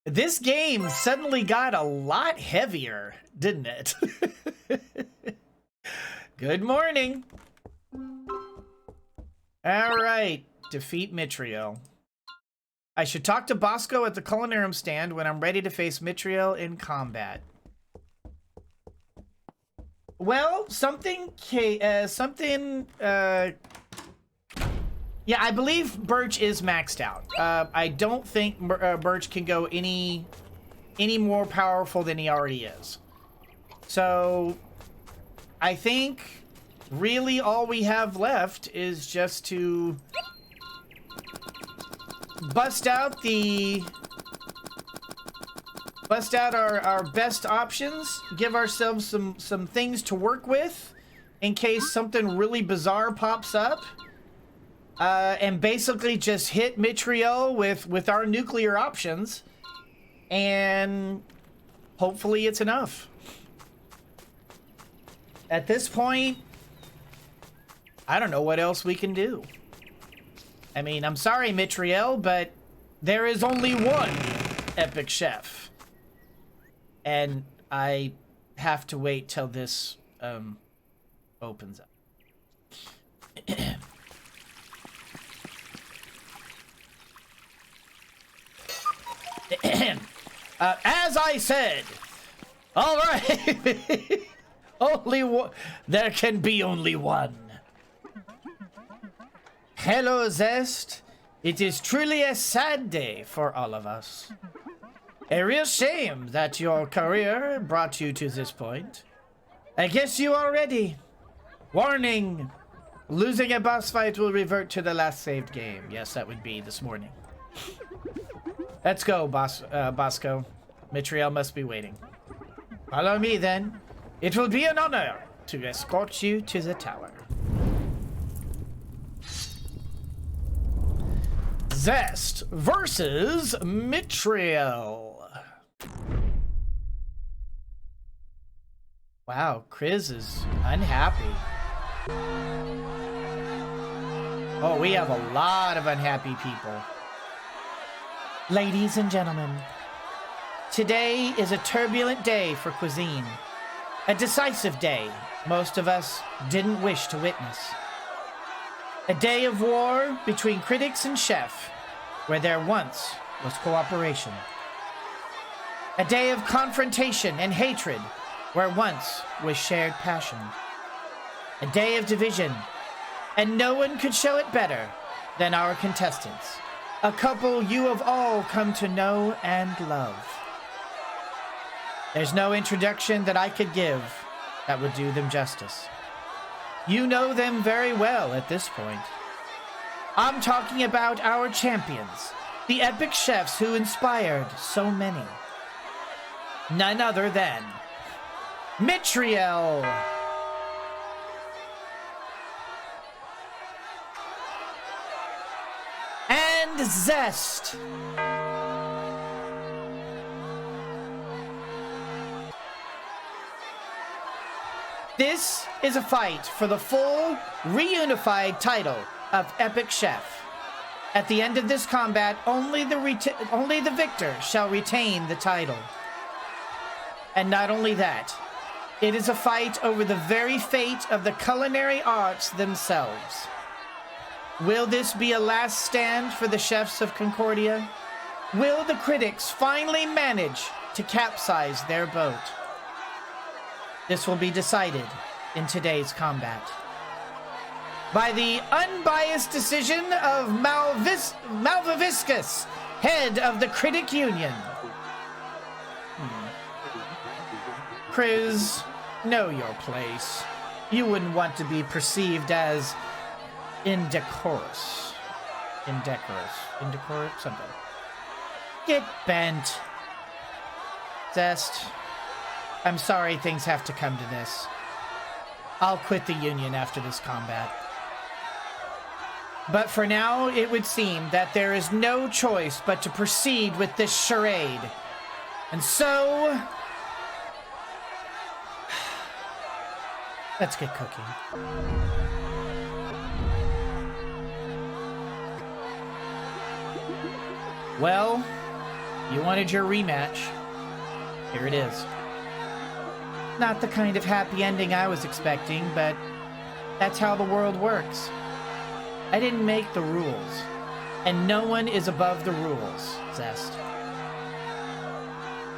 This game suddenly got a lot heavier, didn't it? Good morning. All right, defeat Mitriel. I should talk to Bosco at the culinarium stand when I'm ready to face Mitriel in combat. Well, yeah, I believe Birch is maxed out. I don't think Birch can go any more powerful than he already is. So, I think really all we have left is just to bust out our best options, give ourselves some things to work with in case something really bizarre pops up. And basically just hit Mitriel with our nuclear options, and hopefully it's enough. At this point, I don't know what else we can do. I mean, I'm sorry, Mitriel, but there is only one epic chef. And I have to wait till this opens up. As I said, all right, only one. There can be only one. Hello, Zest. It is truly a sad day for all of us. A real shame that your career brought you to this point. I guess you are ready. Warning: losing a boss fight will revert to the last saved game. Yes, that would be this morning. Let's go, Bosco. Mitriel must be waiting. Follow me, then. It will be an honor to escort you to the tower. Zest versus Mitriel. Wow, Chris is unhappy. Oh, we have a lot of unhappy people. Ladies and gentlemen, today is a turbulent day for cuisine. A decisive day most of us didn't wish to witness. A day of war between critics and chef, where there once was cooperation. A day of confrontation and hatred, where once was shared passion. A day of division, and no one could show it better than our contestants. A couple you have all come to know and love. There's no introduction that I could give that would do them justice. You know them very well at this point. I'm talking about our champions, the epic chefs who inspired so many. None other than Mitriel. And Zest. This is a fight for the full, reunified title of Epic Chef. At the end of this combat, only the victor shall retain the title. And not only that, it is a fight over the very fate of the culinary arts themselves. Will this be a last stand for the chefs of Concordia? Will the critics finally manage to capsize their boat? This will be decided in today's combat. By the unbiased decision of Malvaviscus, head of the Critic Union. Chris, know your place. You wouldn't want to be perceived as indecorous. Indecorous? Something. Get bent. Zest, I'm sorry things have to come to this. I'll quit the Union after this combat. But for now, it would seem that there is no choice but to proceed with this charade. And so, let's get cooking. Well, You wanted your rematch. Here it is. Not the kind of happy ending I was expecting, but that's how the world works. I didn't make the rules, and no one is above the rules, Zest.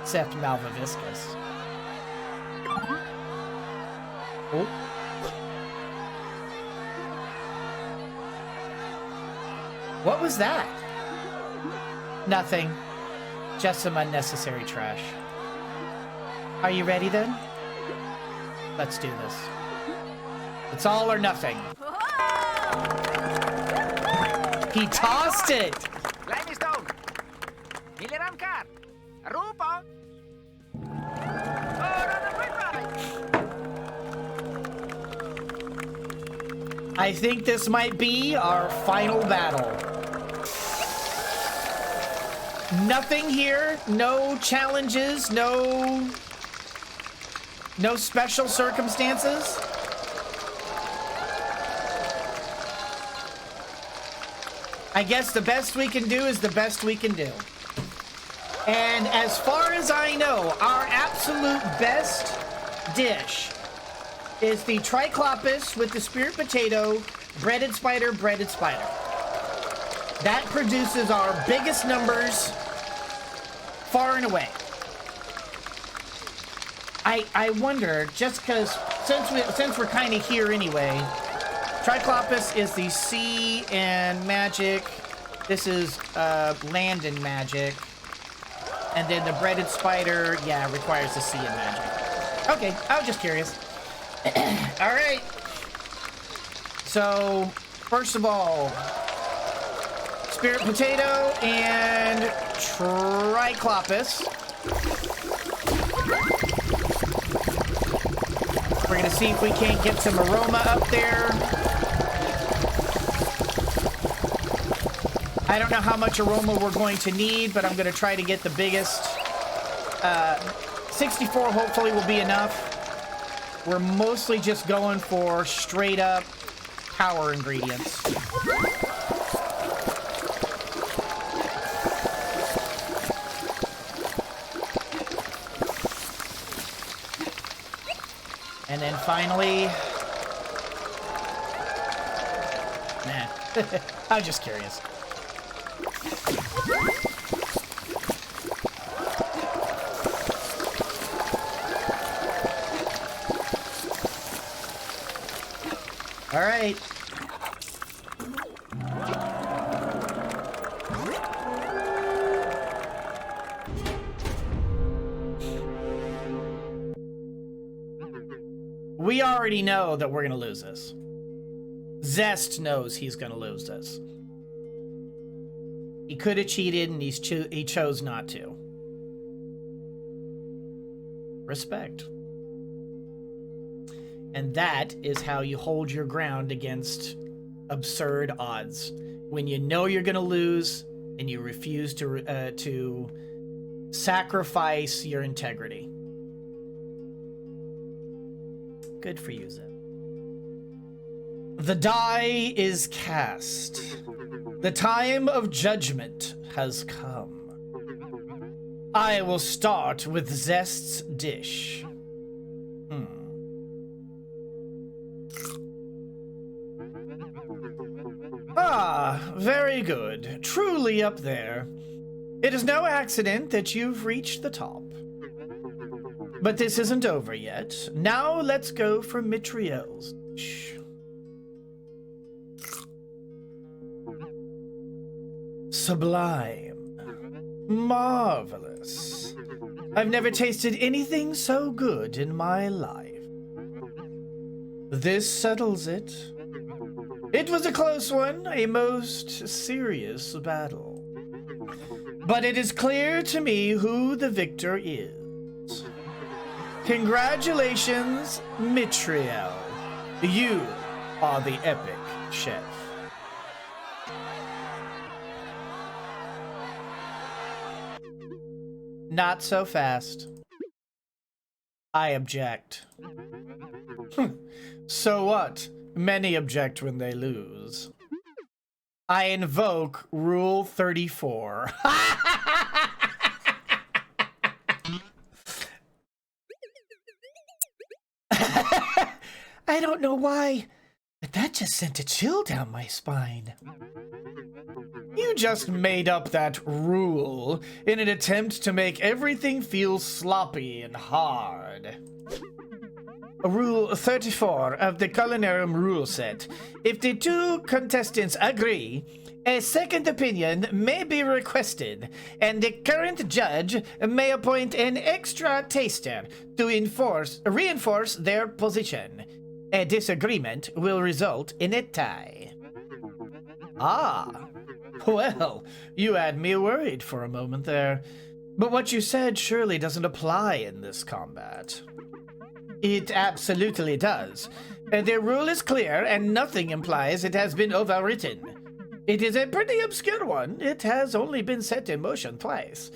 Except Malvaviscus. Oh. What was that? Nothing. Just some unnecessary trash. Are you ready then? Let's do this. It's all or nothing. He tossed it! Limestone! Milliram car! Rupo! I think this might be our final battle. Nothing here, no challenges, no special circumstances. I guess the best we can do is the best we can do. And as far as I know, our absolute best dish is the Triclopis with the spirit potato, breaded spider, breaded spider. That produces our biggest numbers far and away. I wonder, just because, since we're kind of here anyway, Triclopis is the sea and magic. This is land and magic. And then the breaded spider, yeah, requires the sea and magic. Okay, I was just curious. All right. So, first of all, spirit potato and Triclopis. We're gonna see if we can't get some aroma up there. I don't know how much aroma we're going to need, but I'm gonna try to get the biggest. 64 hopefully will be enough. We're mostly just going for straight up power ingredients. And then finally, nah, I was just curious. All right. We already know that we're going to lose this. Zest knows he's going to lose this. He could have cheated and he chose not to. Respect. And that is how you hold your ground against absurd odds. When you know you're going to lose and you refuse to sacrifice your integrity. Good for you, Zed. The die is cast. The time of judgment has come. I will start with Zest's dish. Ah, very good. Truly up there. It is no accident that you've reached the top. But this isn't over yet. Now let's go for Mitriel's dish. Sublime. Marvelous. I've never tasted anything so good in my life. This settles it. It was a close one, a most serious battle. But it is clear to me who the victor is. Congratulations, Mitriel. You are the epic chef. Not so fast. I object. So what? Many object when they lose. I invoke Rule 34. I don't know why, but that just sent a chill down my spine. You just made up that rule in an attempt to make everything feel sloppy and hard. Rule 34 of the culinary rule set. If the two contestants agree, a second opinion may be requested, and the current judge may appoint an extra taster to reinforce their position. A disagreement will result in a tie. Ah, well, you had me worried for a moment there. But what you said surely doesn't apply in this combat. It absolutely does. The rule is clear, and nothing implies it has been overwritten. It is a pretty obscure one. It has only been set in motion twice.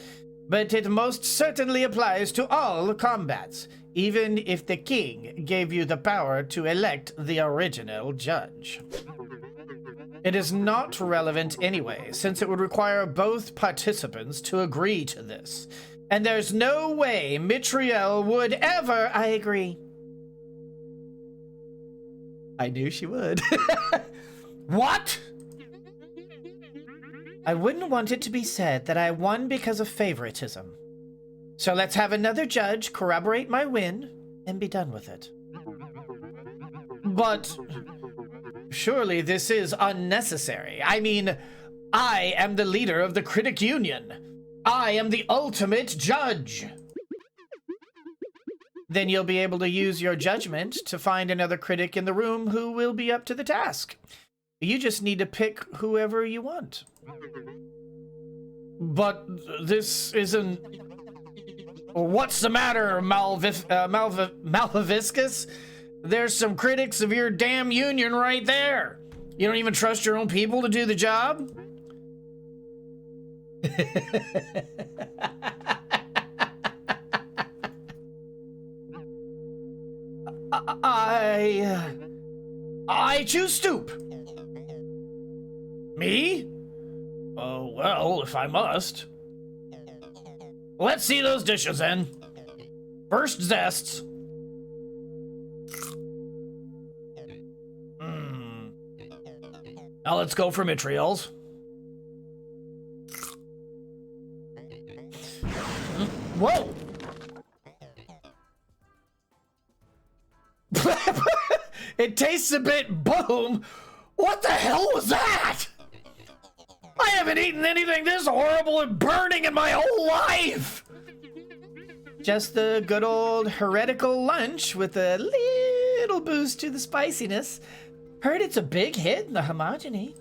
But it most certainly applies to all combats, even if the king gave you the power to elect the original judge. It is not relevant anyway, since it would require both participants to agree to this. And there's no way Mitriel would ever... I agree. I knew she would. What? I wouldn't want it to be said that I won because of favoritism. So let's have another judge corroborate my win and be done with it. But surely this is unnecessary. I mean, I am the leader of the Critic Union. I am the ultimate judge. Then you'll be able to use your judgment to find another critic in the room who will be up to the task. You just need to pick whoever you want. But this isn't... What's the matter, Malvaviscus? There's some critics of your damn union right there. You don't even trust your own people to do the job? I choose Stoop. Me? Oh, well, if I must. Let's see those dishes, then. First, Zests. Now let's go for Mitriel's. Whoa! It tastes a bit boom. What the hell was that? I haven't eaten anything this horrible and burning in my whole life. Just the good old heretical lunch with a little boost to the spiciness. Heard it's a big hit in the homogeny.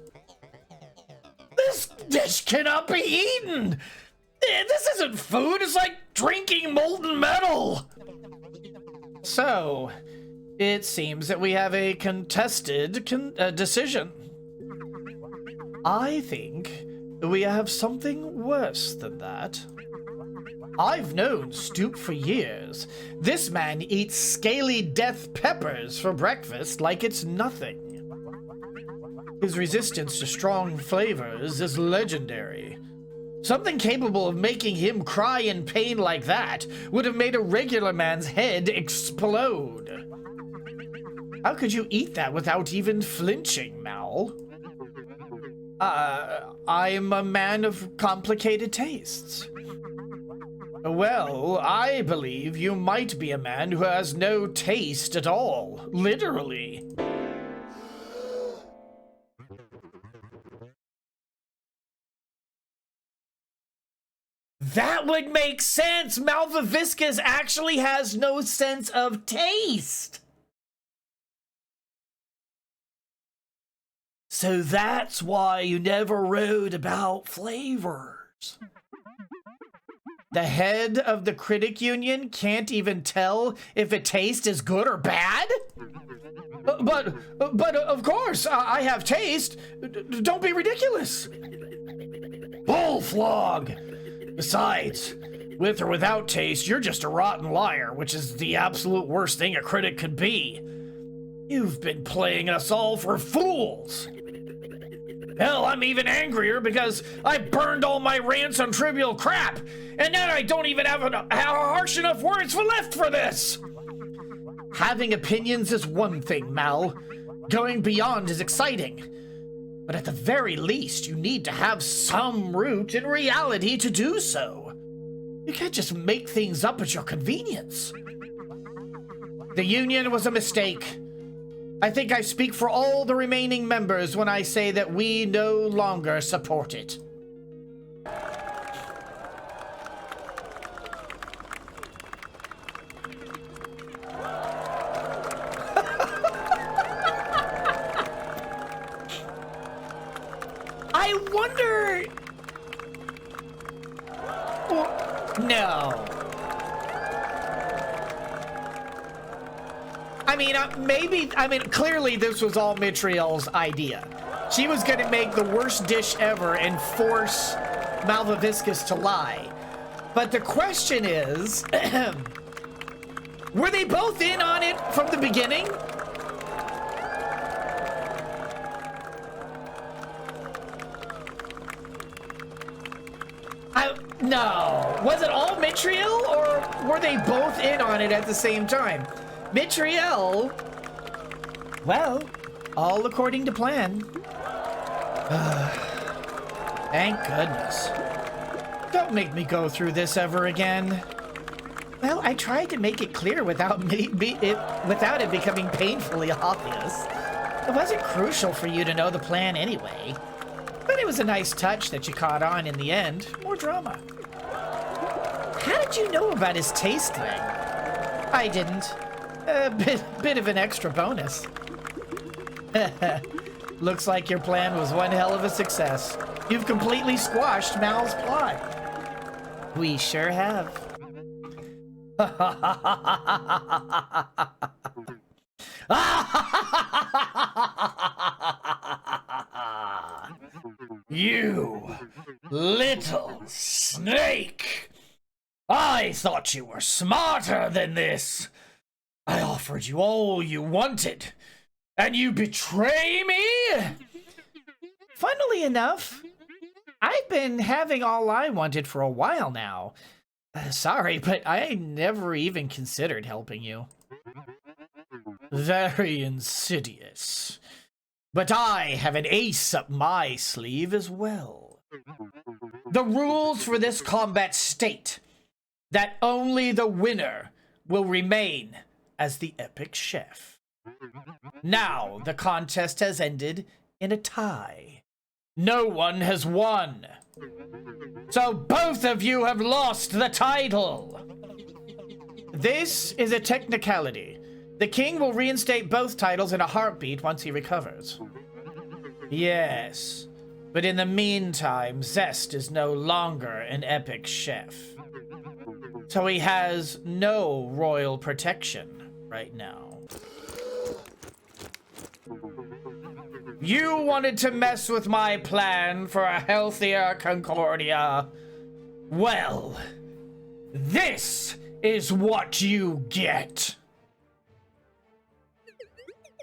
This dish cannot be eaten. This isn't food. It's like drinking molten metal. So, it seems that we have a contested decision. I think we have something worse than that. I've known Stoop for years. This man eats scaly death peppers for breakfast like it's nothing. His resistance to strong flavors is legendary. Something capable of making him cry in pain like that would have made a regular man's head explode. How could you eat that without even flinching, Mal? I'm a man of complicated tastes. Well, I believe you might be a man who has no taste at all, literally. That would make sense! Malvaviscus actually has no sense of taste! So that's why you never wrote about flavors. The head of the Critic Union can't even tell if a taste is good or bad? But of course, I have taste. Don't be ridiculous. Bull flog! Besides, with or without taste, you're just a rotten liar, which is the absolute worst thing a critic could be. You've been playing us all for fools. Hell, I'm even angrier because I burned all my rants on trivial crap, and now I don't even have harsh enough words left for this. Having opinions is one thing, Mal. Going beyond is exciting. But at the very least, you need to have some root in reality to do so. You can't just make things up at your convenience. The union was a mistake. I think I speak for all the remaining members when I say that we no longer support it. I wonder... No. I mean, clearly this was all Mitriel's idea. She was going to make the worst dish ever and force Malvaviscus to lie. But the question is, were they both in on it from the beginning? No. Was it all Mitriel, or were they both in on it at the same time? Mitriel, well, all according to plan. Thank goodness. Don't make me go through this ever again. Well, I tried to make it clear without it becoming painfully obvious. It wasn't crucial for you to know the plan anyway. But it was a nice touch that you caught on in the end. More drama. How did you know about his taste thing? I didn't. A bit of an extra bonus. Looks like your plan was one hell of a success. You've completely squashed Mal's plot. We sure have. You little snake! I thought you were smarter than this. I offered you all you wanted, and you betray me? Funnily enough, I've been having all I wanted for a while now. Sorry, but I never even considered helping you. Very insidious. But I have an ace up my sleeve as well. The rules for this combat state that only the winner will remain as the epic chef. Now the contest has ended in a tie. No one has won. So both of you have lost the title. This is a technicality. The king will reinstate both titles in a heartbeat once he recovers. Yes, but in the meantime, Zest is no longer an epic chef. So he has no royal protection right now. You wanted to mess with my plan for a healthier Concordia. Well, this is what you get.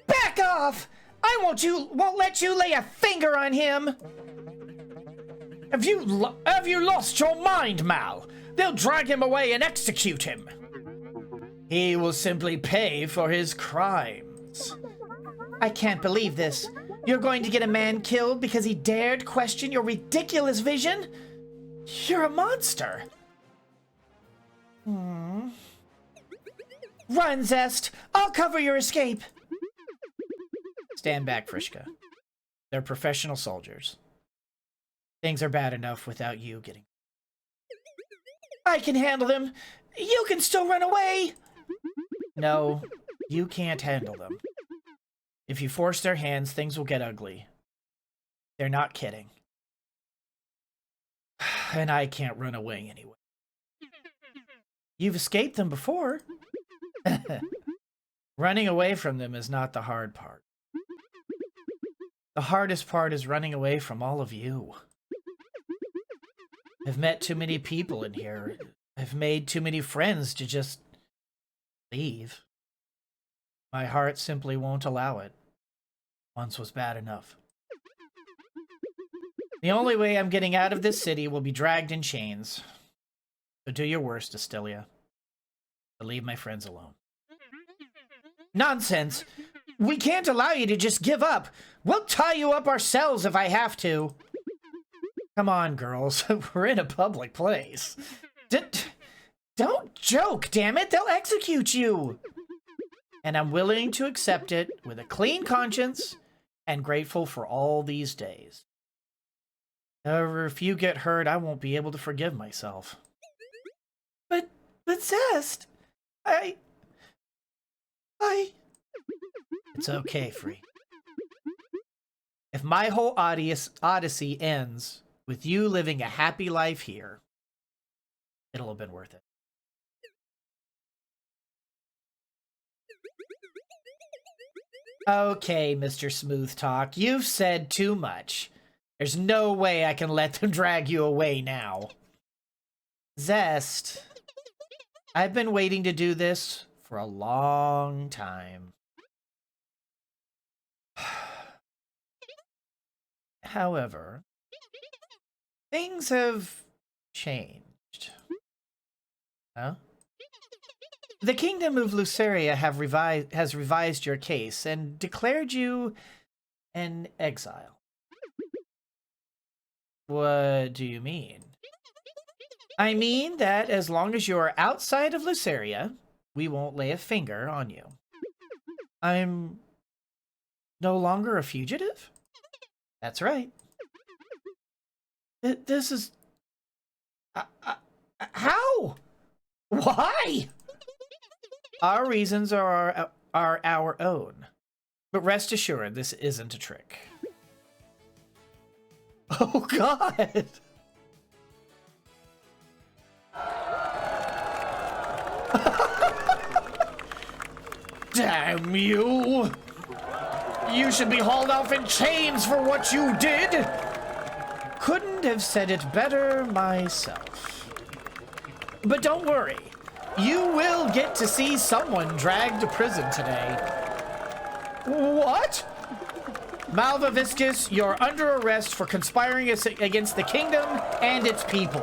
Back off! I won't let you lay a finger on him. Have you lost your mind, Mal? They'll drag him away and execute him. He will simply pay for his crimes. I can't believe this. You're going to get a man killed because he dared question your ridiculous vision? You're a monster. Run, Zest. I'll cover your escape. Stand back, Frischka. They're professional soldiers. Things are bad enough without you getting... I can handle them. You can still run away. No, you can't handle them. If you force their hands, things will get ugly. They're not kidding. And I can't run away anyway. You've escaped them before. Running away from them is not the hard part. The hardest part is running away from all of you. I've met too many people in here. I've made too many friends to just leave. My heart simply won't allow it. Once was bad enough. The only way I'm getting out of this city will be dragged in chains. So do your worst, Astilia. But leave my friends alone. Nonsense. We can't allow you to just give up. We'll tie you up ourselves if I have to. Come on, girls. We're in a public place. Don't joke, damn it. They'll execute you. And I'm willing to accept it with a clean conscience and grateful for all these days. However, if you get hurt, I won't be able to forgive myself. But Zest, It's okay, Free. If my whole odyssey ends with you living a happy life here, it'll have been worth it. Okay, Mr. Smooth Talk, you've said too much. There's no way I can let them drag you away now. Zest, I've been waiting to do this for a long time. However, things have changed. Huh? The Kingdom of Luceria has revised your case and declared you an exile. What do you mean? I mean that as long as you are outside of Luceria, we won't lay a finger on you. I'm no longer a fugitive? That's right. This is... how? Why? Our reasons are our own. But rest assured, this isn't a trick. Oh, God! Damn you! You should be hauled off in chains for what you did! Couldn't have said it better myself. But don't worry. You will get to see someone dragged to prison today. What? Malvaviscus, you're under arrest for conspiring against the kingdom and its people.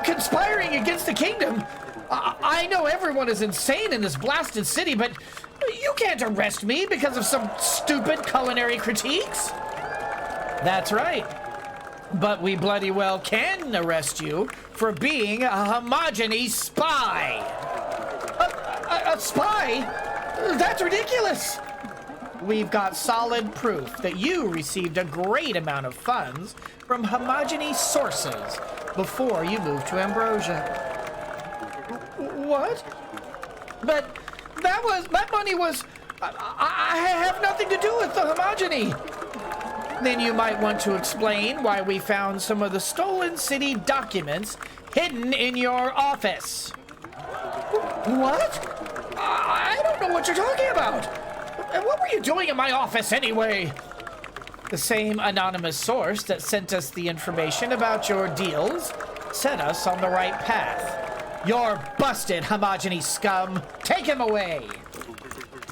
Conspiring against the kingdom? I know everyone is insane in this blasted city, but you can't arrest me because of some stupid culinary critiques. That's right. But we bloody well can arrest you for being a homogeny spy. A spy? That's ridiculous. We've got solid proof that you received a great amount of funds from homogeny sources before you moved to Ambrosia. What? But that money was... I have nothing to do with the homogeny. Then you might want to explain why we found some of the stolen city documents hidden in your office. What? I don't know what you're talking about. What were you doing in my office anyway? The same anonymous source that sent us the information about your deals set us on the right path. You're busted, homogeny scum. Take him away.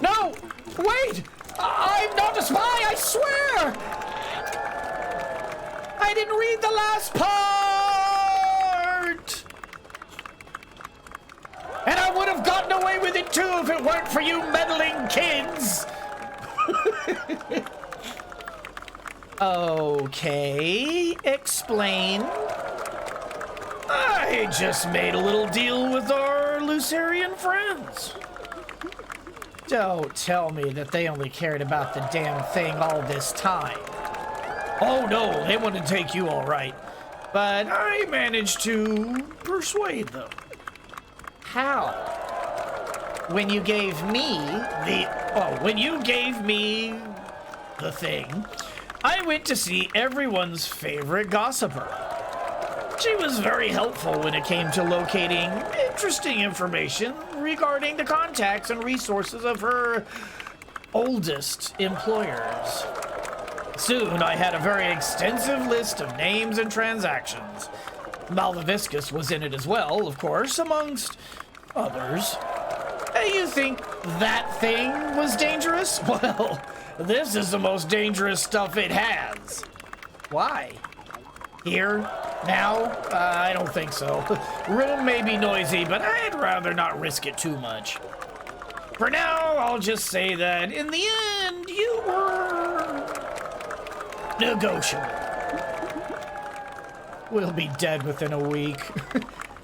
No! Wait! I'm not a spy, I swear! I didn't read the last part! And I would have gotten away with it too if it weren't for you meddling kids! Okay, explain. I just made a little deal with our Lucerian friends. Don't tell me that they only cared about the damn thing all this time. Oh no, they want to take you all right. But I managed to persuade them. How? When you gave me the thing, I went to see everyone's favorite gossiper. She was very helpful when it came to locating interesting information regarding the contacts and resources of her oldest employers. Soon, I had a very extensive list of names and transactions. Malvaviscus was in it as well, of course, amongst others. You think that thing was dangerous? Well, this is the most dangerous stuff it has. Why? Here? Now? I don't think so. Room may be noisy, but I'd rather not risk it too much. For now, I'll just say that in the end, you were negotiable. We'll be dead within a week.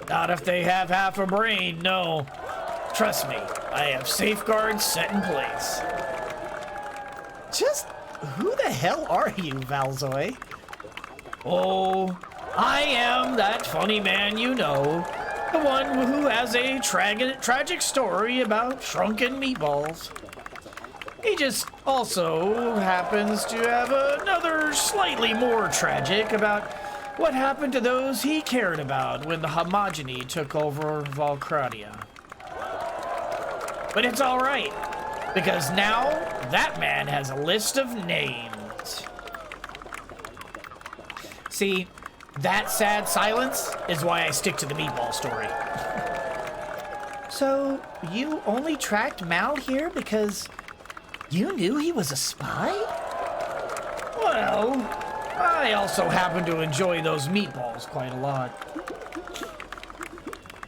Not if they have half a brain, no. Trust me, I have safeguards set in place. Just who the hell are you, Valzoy? Oh, I am that funny man you know. The one who has a tragic story about shrunken meatballs. He just also happens to have another slightly more tragic about what happened to those he cared about when the homogeny took over Valkradia. But it's all right, because now that man has a list of names. See, that sad silence is why I stick to the meatball story. So, you only tracked Mal here because you knew he was a spy? Well, I also happen to enjoy those meatballs quite a lot.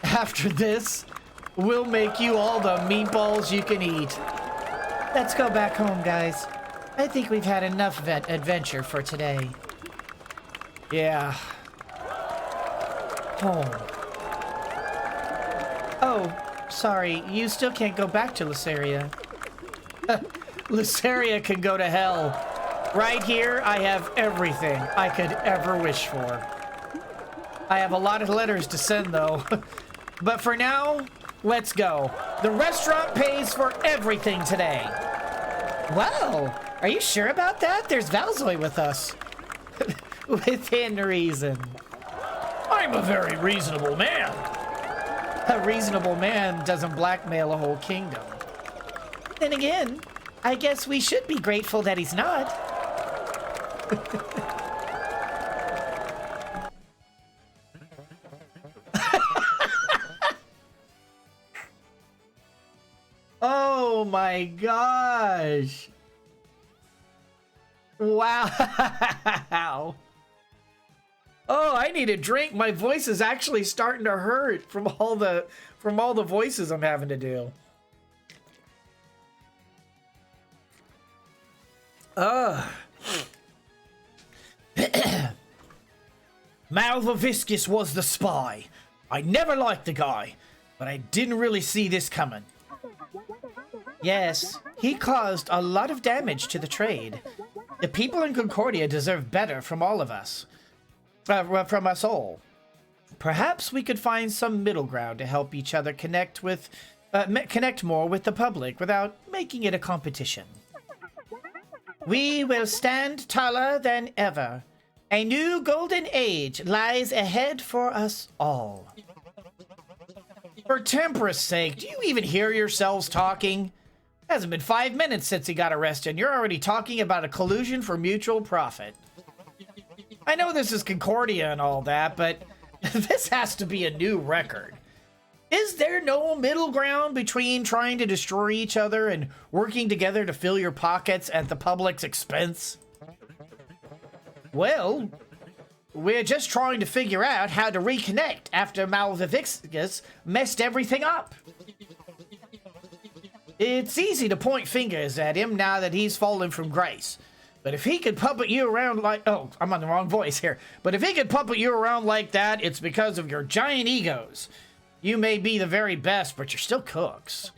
After this, we'll make you all the meatballs you can eat. Let's go back home, guys. I think we've had enough adventure for today. Yeah. Home. Oh, sorry, you still can't go back to Lysaria. Lysaria can go to hell. Right here, I have everything I could ever wish for. I have a lot of letters to send, though. But for now, let's go. The restaurant pays for everything today. Wow, are you sure about that? There's Valzoy with us. Within reason. I'm a very reasonable man. A reasonable man doesn't blackmail a whole kingdom. Then again, I guess we should be grateful that he's not. Oh my gosh. Wow. Oh, I need a drink. My voice is actually starting to hurt from all the voices I'm having to do. Malvaviscus was the spy. I never liked the guy, but I didn't really see this coming. Yes, he caused a lot of damage to the trade. The people in Concordia deserve better from all of us. From us all. Perhaps we could find some middle ground to help each other connect more with the public without making it a competition. We will stand taller than ever. A new golden age lies ahead for us all. For Temper's sake, do you even hear yourselves talking? It hasn't been 5 minutes since he got arrested, and you're already talking about a collusion for mutual profit. I know this is Concordia and all that, but this has to be a new record. Is there no middle ground between trying to destroy each other and working together to fill your pockets at the public's expense? Well, we're just trying to figure out how to reconnect after Malvaviscus messed everything up. It's easy to point fingers at him now that he's fallen from grace. But if he could puppet you around like... Oh, I'm on the wrong voice here. But if he could puppet you around like that, it's because of your giant egos. You may be the very best, but you're still cooks.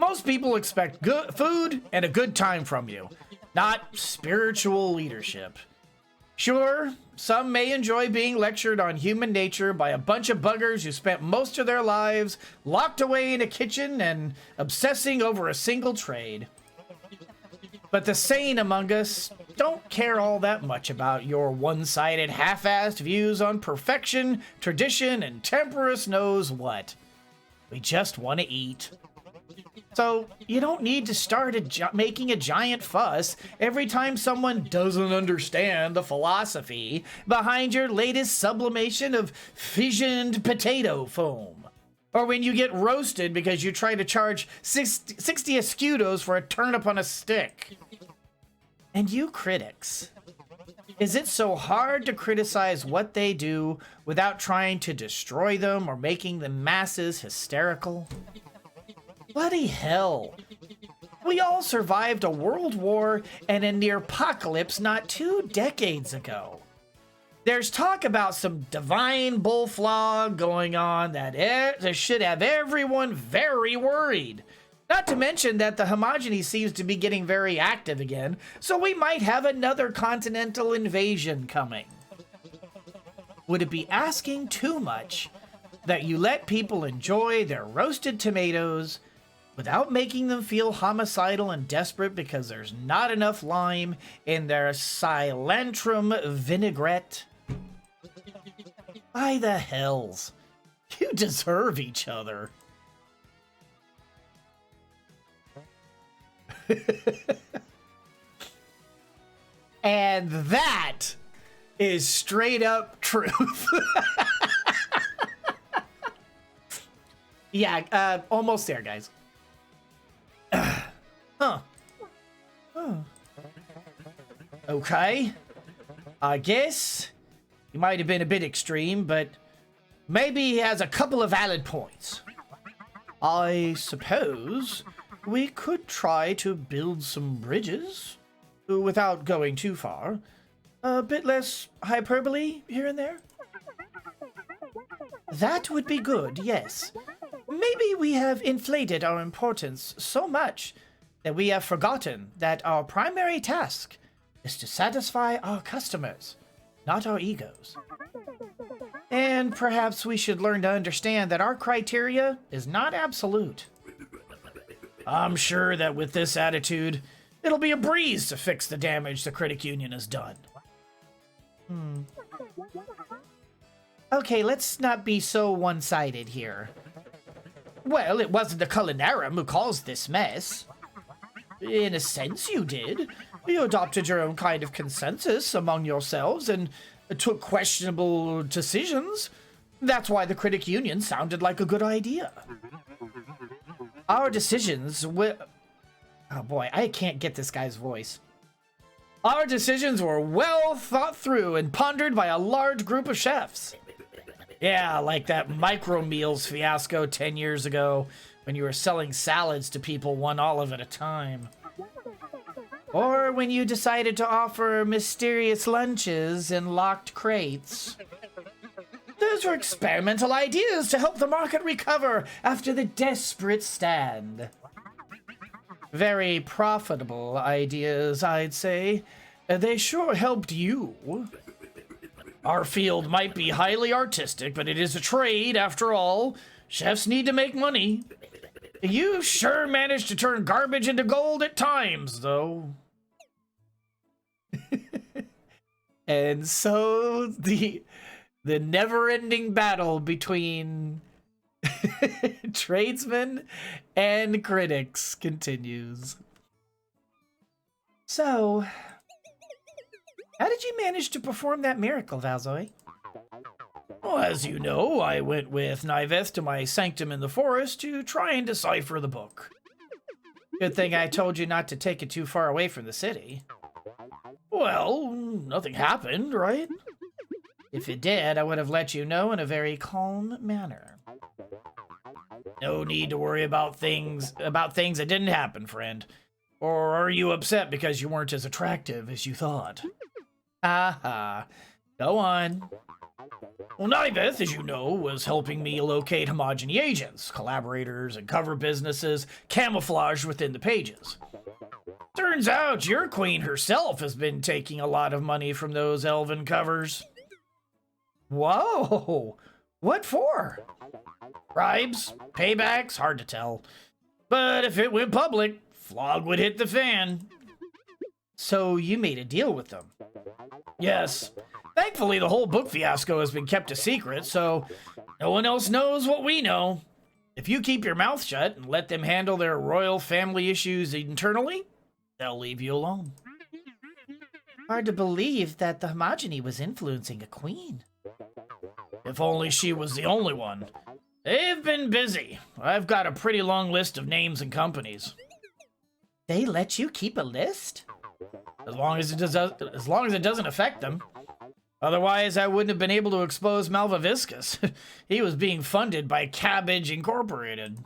Most people expect good food and a good time from you, not spiritual leadership. Sure, some may enjoy being lectured on human nature by a bunch of buggers who spent most of their lives locked away in a kitchen and obsessing over a single trade. But the sane among us don't care all that much about your one-sided, half-assed views on perfection, tradition, and temperance knows what. We just want to eat. So you don't need to start making a giant fuss every time someone doesn't understand the philosophy behind your latest sublimation of fissioned potato foam. Or when you get roasted because you try to charge 60 escudos for a turnip on a stick. And you critics, is it so hard to criticize what they do without trying to destroy them or making the masses hysterical? Bloody hell. We all survived a world war and a near apocalypse not 2 decades ago. There's talk about some divine bullflog going on that should have everyone very worried. Not to mention that the homogeny seems to be getting very active again, so we might have another continental invasion coming. Would it be asking too much that you let people enjoy their roasted tomatoes without making them feel homicidal and desperate because there's not enough lime in their cilantrum vinaigrette? By the hells, you deserve each other. And that is straight up truth. Yeah, almost there, guys. Okay. I guess he might have been a bit extreme, but maybe he has a couple of valid points. I suppose we could try to build some bridges without going too far. A bit less hyperbole here and there. That would be good, yes. Maybe we have inflated our importance so much that we have forgotten that our primary task is to satisfy our customers, not our egos. And perhaps we should learn to understand that our criteria is not absolute. I'm sure that with this attitude, it'll be a breeze to fix the damage the Critic Union has done. Okay, let's not be so one-sided here. Well, it wasn't the Culinarum who caused this mess. In a sense, you did. You adopted your own kind of consensus among yourselves and took questionable decisions. That's why the Critic Union sounded like a good idea. Our decisions were... Oh boy, I can't get this guy's voice. Our decisions were well thought through and pondered by a large group of chefs. Yeah, like that micro meals fiasco 10 years ago when you were selling salads to people one olive at a time. Or when you decided to offer mysterious lunches in locked crates. Those were experimental ideas to help the market recover after the desperate stand. Very profitable ideas, I'd say. They sure helped you. Our field might be highly artistic, but it is a trade after all. Chefs need to make money. You sure managed to turn garbage into gold at times, though. And so the never-ending battle between tradesmen and critics continues. So, how did you manage to perform that miracle, Valzoy? Well, as you know, I went with Niveth to my sanctum in the forest to try and decipher the book. Good thing I told you not to take it too far away from the city. Well, nothing happened, right? If it did, I would have let you know in a very calm manner. No need to worry about things that didn't happen, friend. Or are you upset because you weren't as attractive as you thought? Aha. Go on. Well, Niveth, as you know, was helping me locate homogeny agents, collaborators, and cover businesses camouflaged within the pages. Turns out your queen herself has been taking a lot of money from those elven covers. Whoa! What for? Bribes, paybacks, hard to tell. But if it went public, flog would hit the fan. So you made a deal with them? Yes. Thankfully, the whole book fiasco has been kept a secret, so no one else knows what we know. If you keep your mouth shut and let them handle their royal family issues internally, they'll leave you alone. Hard to believe that the homogeny was influencing a queen. If only she was the only one. They've been busy. I've got a pretty long list of names and companies. They let you keep a list? As long as it doesn't affect them. Otherwise, I wouldn't have been able to expose Malvaviscus. He was being funded by Cabbage Incorporated.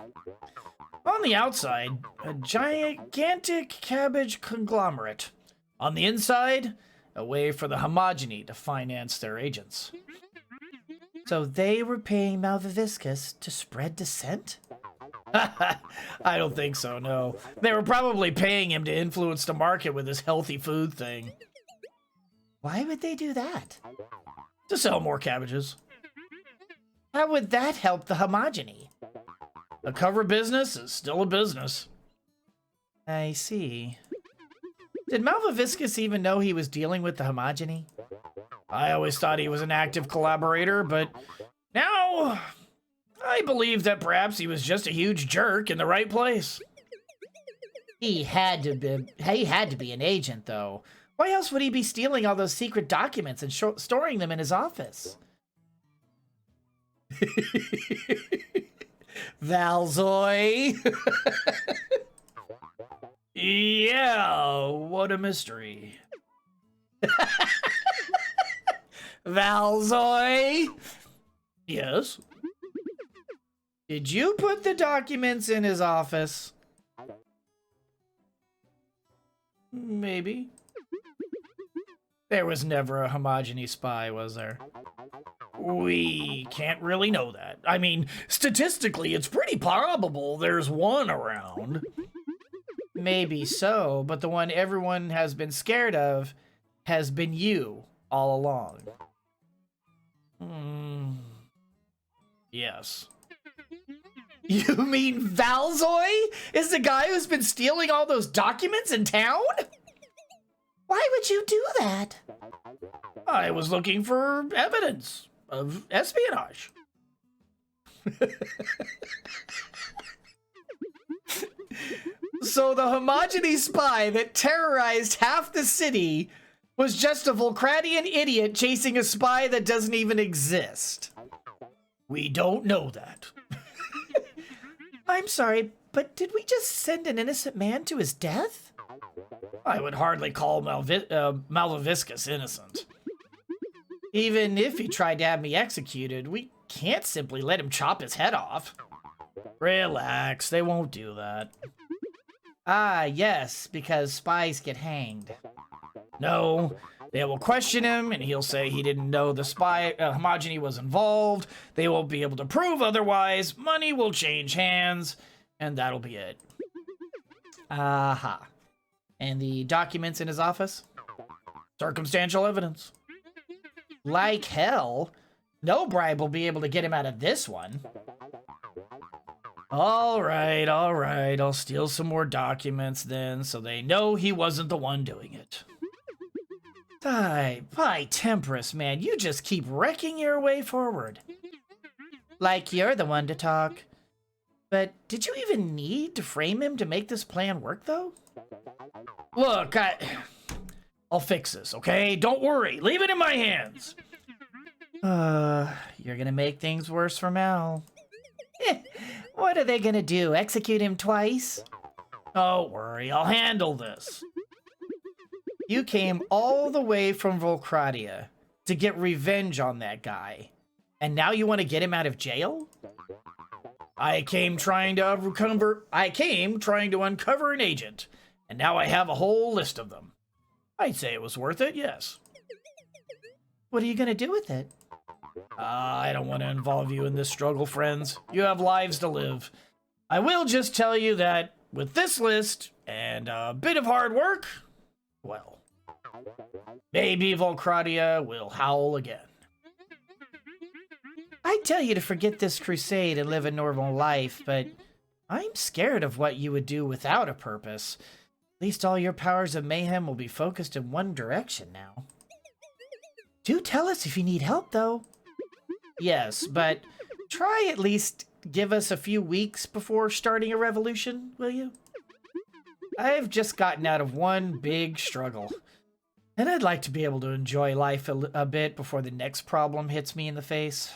On the outside, a gigantic cabbage conglomerate. On the inside, a way for the homogeny to finance their agents. So they were paying Malvaviscus to spread dissent? I don't think so, no. They were probably paying him to influence the market with his healthy food thing. Why would they do that? To sell more cabbages. How would that help the homogeny? A cover business is still a business. I see. Did Malvaviscus even know he was dealing with the homogeny? I always thought he was an active collaborator, but now I believe that perhaps he was just a huge jerk in the right place. He had to be an agent, though. Why else would he be stealing all those secret documents and storing them in his office? Valzoy! Yeah, what a mystery. Valzoy! Yes? Did you put the documents in his office? Maybe. There was never a homogeny spy, was there? We can't really know that. I mean, statistically, it's pretty probable there's one around. Maybe so, but the one everyone has been scared of has been you all along. Yes. You mean Valzoy is the guy who's been stealing all those documents in town? Why would you do that? I was looking for evidence of espionage. So the homogeny spy that terrorized half the city was just a Volcratian idiot chasing a spy that doesn't even exist. We don't know that. I'm sorry, but did we just send an innocent man to his death? I would hardly call Malvaviscus innocent. Even if he tried to have me executed, we can't simply let him chop his head off. Relax, they won't do that. Ah, yes, because spies get hanged. No, they will question him, and he'll say he didn't know the spy homogeny was involved. They won't be able to prove otherwise. Money will change hands, and that'll be it. Aha. And the documents in his office? Circumstantial evidence. Like hell, no bribe will be able to get him out of this one. All right, I'll steal some more documents then, so they know he wasn't the one doing it. By Temperance, man, you just keep wrecking your way forward. Like you're the one to talk. But did you even need to frame him to make this plan work, though? Look, I'll fix this, okay? Don't worry, leave it in my hands. You're gonna make things worse for Mal. What are they gonna do, execute him twice? Don't worry, I'll handle this. You came all the way from Volcratia to get revenge on that guy, and now you want to get him out of jail? I came trying to uncover an agent, and now I have a whole list of them. I'd say it was worth it, yes. What are you gonna do with it? I don't want to involve you in this struggle, friends. You have lives to live. I will just tell you that with this list and a bit of hard work, well, maybe Volcratia will howl again. I'd tell you to forget this crusade and live a normal life, but I'm scared of what you would do without a purpose. At least all your powers of mayhem will be focused in one direction now. Do tell us if you need help, though. Yes, but try at least give us a few weeks before starting a revolution, will you? I've just gotten out of one big struggle, and I'd like to be able to enjoy life a bit before the next problem hits me in the face.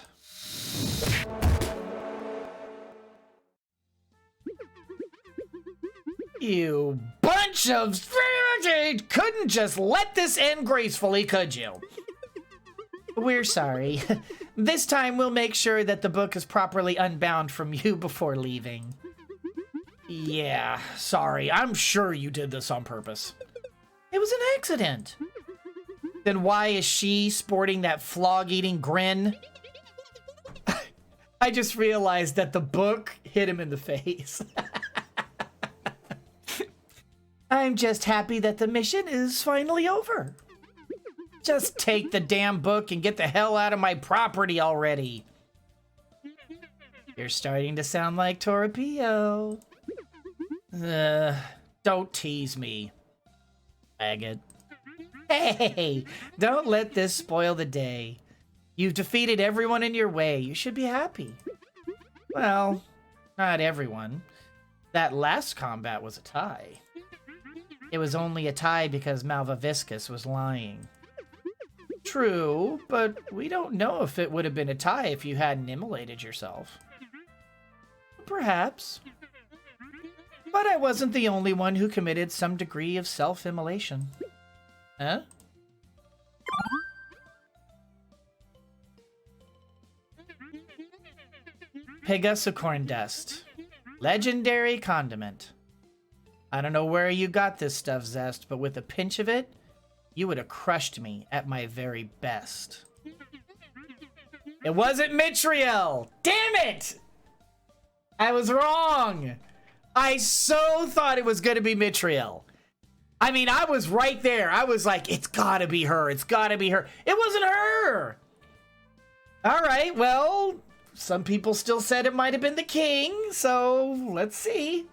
You bunch of... Couldn't just let this end gracefully, could you? We're sorry. This time we'll make sure that the book is properly unbound from you before leaving. Yeah, sorry. I'm sure you did this on purpose. It was an accident. Then why is she sporting that flog-eating grin? I just realized that the book hit him in the face. I'm just happy that the mission is finally over. Just take the damn book and get the hell out of my property already. You're starting to sound like Torpillo. Don't tease me, faggot. Hey, don't let this spoil the day. You've defeated everyone in your way. You should be happy. Well, not everyone. That last combat was a tie. It was only a tie because Malvaviscus was lying. True, but we don't know if it would have been a tie if you hadn't immolated yourself. Perhaps. But I wasn't the only one who committed some degree of self-immolation. Huh? Pegasacorn dust. Legendary condiment. I don't know where you got this stuff, Zest, but with a pinch of it, you would have crushed me at my very best. It wasn't Mitriel! Damn it! I was wrong! I so thought it was gonna be Mitriel. I mean, I was right there. I was like, it's gotta be her. It's gotta be her. It wasn't her! Alright, well, some people still said it might have been the king, so let's see.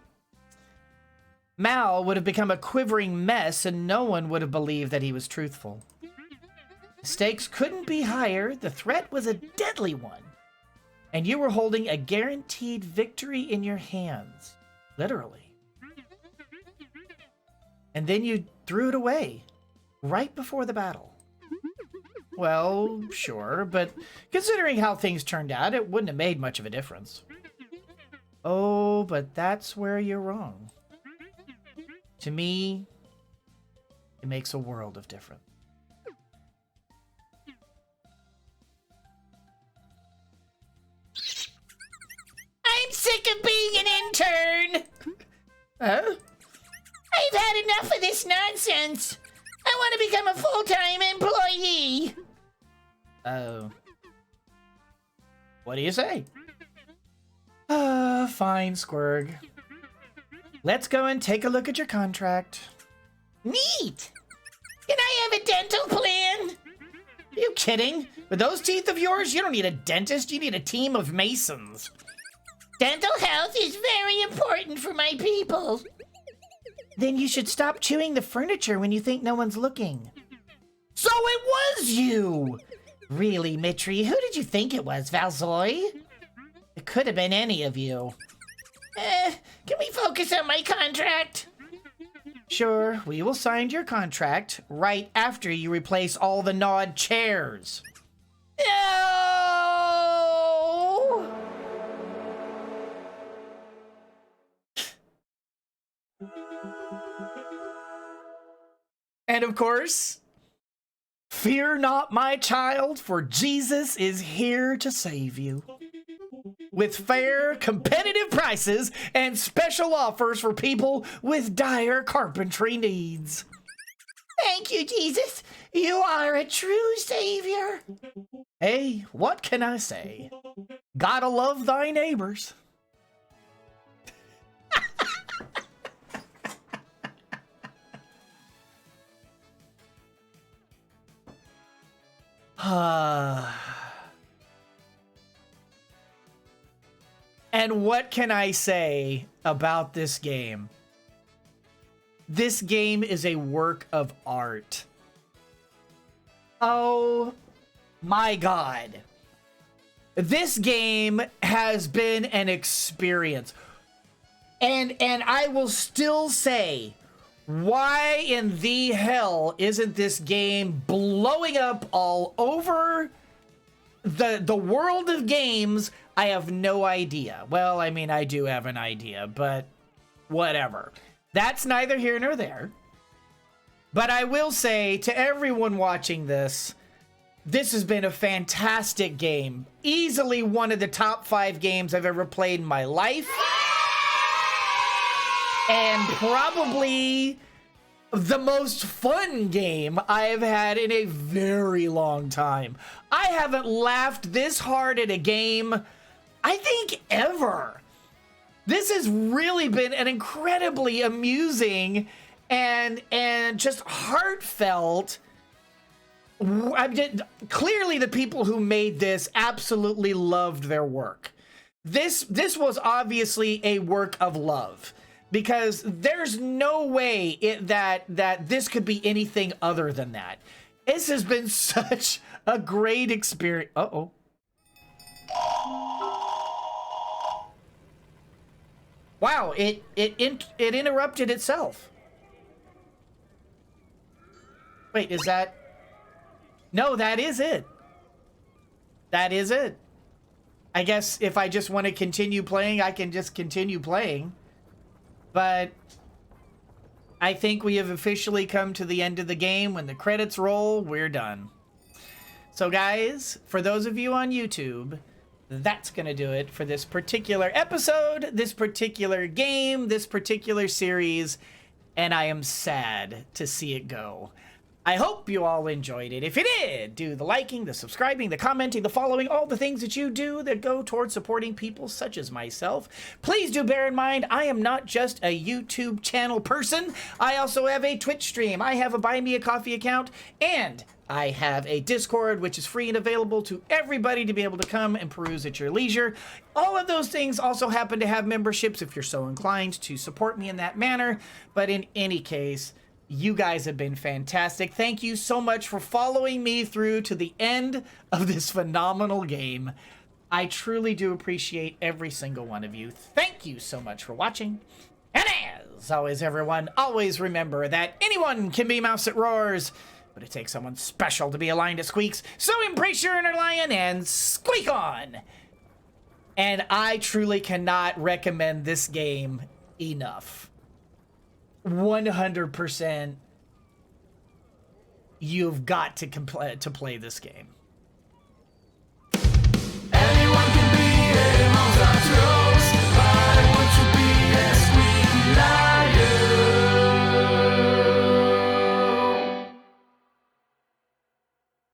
Mal would have become a quivering mess and no one would have believed that he was truthful. The stakes couldn't be higher. The threat was a deadly one. And you were holding a guaranteed victory in your hands. Literally. And then you threw it away. Right before the battle. Well, sure, but considering how things turned out, it wouldn't have made much of a difference. Oh, but that's where you're wrong. To me, it makes a world of difference. I'm sick of being an intern! Huh? I've had enough of this nonsense! I want to become a full-time employee! Oh. What do you say? Fine, Squirg. Let's go and take a look at your contract. Neat! Can I have a dental plan? Are you kidding? With those teeth of yours, you don't need a dentist, you need a team of masons. Dental health is very important for my people. Then you should stop chewing the furniture when you think no one's looking. So it was you! Really, Mitri, who did you think it was, Valzoy? It could have been any of you. Can we focus on my contract? Sure, we will sign your contract right after you replace all the gnawed chairs. No! And of course, fear not, my child, for Jesus is here to save you. With fair, competitive prices and special offers for people with dire carpentry needs. Thank you, Jesus. You are a true savior. Hey, what can I say? Gotta love thy neighbors. And what can I say about this game? This game is a work of art. Oh my God. This game has been an experience. And I will still say, why in the hell isn't this game blowing up all over the world of games? I have no idea. Well, I mean, I do have an idea, but whatever. That's neither here nor there. But I will say to everyone watching this, This has been a fantastic game. Easily one of the top 5 games I've ever played in my life. And probably the most fun game I've had in a very long time. I haven't laughed this hard at a game, I think, ever. This has really been an incredibly amusing and just heartfelt. Clearly the people who made this absolutely loved their work. This was obviously a work of love, because there's no way that this could be anything other than that. This has been such a great experience. Uh-oh. Wow, it interrupted itself. Wait, is that... No, that is it. That is it. I guess if I just want to continue playing, I can just continue playing. But I think we have officially come to the end of the game. When the credits roll, we're done. So guys, for those of you on YouTube, that's going to do it for this particular episode, this particular game, this particular series, and I am sad to see it go. I hope you all enjoyed it. If you did, do the liking, the subscribing, the commenting, the following, all the things that you do that go towards supporting people such as myself. Please do bear in mind, I am not just a YouTube channel person. I also have a Twitch stream. I have a Buy Me a Coffee account, and I have a Discord, which is free and available to everybody to be able to come and peruse at your leisure. All of those things also happen to have memberships if you're so inclined to support me in that manner. But in any case, you guys have been fantastic. Thank you so much for following me through to the end of this phenomenal game. I truly do appreciate every single one of you. Thank you so much for watching. And as always, everyone, always remember that anyone can be Mouse that Roars, but it takes someone special to be a lion that squeaks. So embrace your inner lion and squeak on. And I truly cannot recommend this game enough. 100%, you've got to play this game.